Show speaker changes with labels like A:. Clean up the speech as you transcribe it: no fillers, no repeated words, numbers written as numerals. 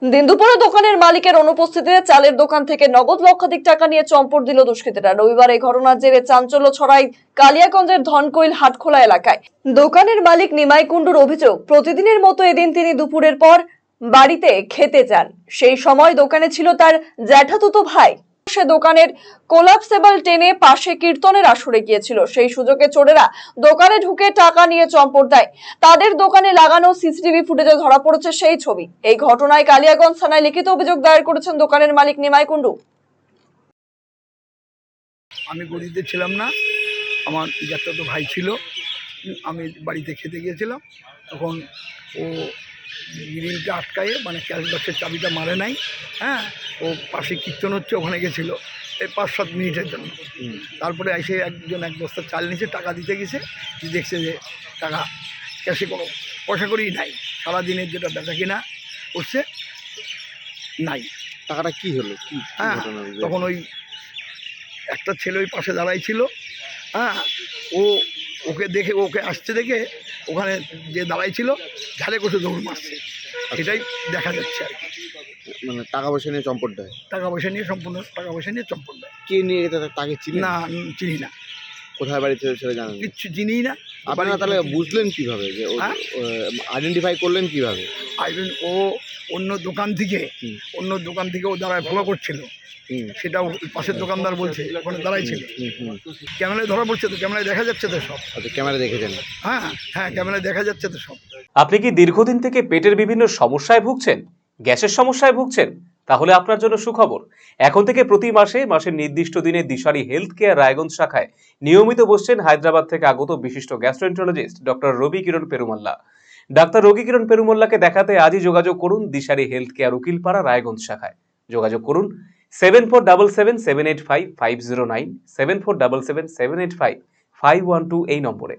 A: দিন দুপুরে দোকানের মালিকের অনুপস্থিতিতে চালের দোকান থেকে নগদ লক্ষাধিক টাকা নিয়ে চম্পট দিল দুষ্কৃতীরা। রবিবার এই ঘটনার জেরে চাঞ্চল্য ছড়ায় কালিয়াগঞ্জের ধনকৈল হাটখোলা এলাকায়। দোকানের মালিক নিমাই কুণ্ডুর অভিযোগ, প্রতিদিনের মতো এদিন তিনি দুপুরের পর বাড়িতে খেতে যান। সেই সময় দোকানে ছিল তার জ্যাঠাতুতো ভাই। সে দোকানের কোলাপসেবল টেনে পাশে কীর্তনের আসরে গিয়েছিল। সেই সুযোগে চোরেরা দোকানে ঢুকে টাকা নিয়ে চম্পট দেয়। তাদের দোকানে লাগানো সিসিটিভি ফুটেজে ধরা পড়েছে সেই ছবি। এই ঘটনায় কালিয়াগঞ্জ থানায় লিখিত অভিযোগ দায়ের করেছেন দোকানের মালিক নিমাই কুণ্ডু।
B: আমি গদিতে ছিলাম না, আমার জ্যাঠাতো ভাই ছিল। আমি বাড়িতে খেতে গিয়েছিলাম, তখন ও গ্রিলটা আটকায়ে মানে ক্যাশ বক্সের চাবিটা মারে নাই। হ্যাঁ, ও পাশে কীর্তন হচ্ছে, ওখানে গেছিলো এই 5-7 মিনিটের জন্য। তারপরে এসে এক বস্তা চাল নিচে টাকা দিতে গেছে, দেখছে যে টাকা ক্যাশে কোনো পয়সা করেই নাই। সারাদিনের যেটা বেচা কিনা করছে নাই।
C: টাকাটা কি হলো? কি
B: হ্যাঁ,
C: ঘটনা হলো?
B: তখন ওই একটা ছেলে ওই পাশে দাঁড়াই ছিল। হ্যাঁ, ওকে দেখে, ওকে আসতে দেখে ওখানে যে দাঁড়াই ছিল ঝালে কষে দৌড় মারছে। এটাই দেখা যাচ্ছে আর কি।
C: মানে টাকা পয়সা নিয়ে চম্পট দেয়?
B: টাকা পয়সা নিয়ে, সম্পূর্ণ টাকা পয়সা নিয়ে চম্পট দেয়।
C: কে নিয়ে গেছে তাকে চিনি
B: না, চিনি না,
C: কোথায় বাড়ি ছিল সেটা জানেন?
B: কিচ্ছু চিনি না।
C: আপনারা তাহলে বুঝলেন কিভাবে যে আইডেন্টিফাই করলেন কিভাবে?
B: ও অন্য দোকান থেকে ও দাঁড়ায় ফলো করছিল, সেটা পাশের দোকানদার বলছে, ওখানে দাঁড়াই ছিল। ক্যামেরায় ধরা পড়ছে তো, ক্যামেরায় দেখা যাচ্ছে তো সব।
C: আচ্ছা, ক্যামেরা দেখেছেন?
B: হ্যাঁ হ্যাঁ, ক্যামেরায় দেখা যাচ্ছে তো সব।
D: আপনি কি দীর্ঘদিন থেকে পেটের বিভিন্ন সমস্যায় ভুগছেন, গ্যাসের সমস্যায় ভুগছেন? তাহলে আপনার জন্য সুখবর। এখন থেকে প্রতি মাসের নির্দিষ্ট দিনে দিশারি হেলথ কেয়ার রায়গঞ্জ শাখায় নিয়মিত বসছেন হায়দ্রাবাদ থেকে আগত বিশিষ্ট গ্যাস্ট্রোএন্টারোলজিস্ট ডক্টর রবি কিরণ পেরুমাল্লা। ডাক্তার রবি কিরণ পেরুমাল্লাকে দেখাতে আজই যোগাযোগ করুন দিশারি হেলথ কেয়ার উকিলপাড়া রায়গঞ্জ শাখায়। যোগাযোগ করুন 7477785509, 7477785512 এই নম্বরে।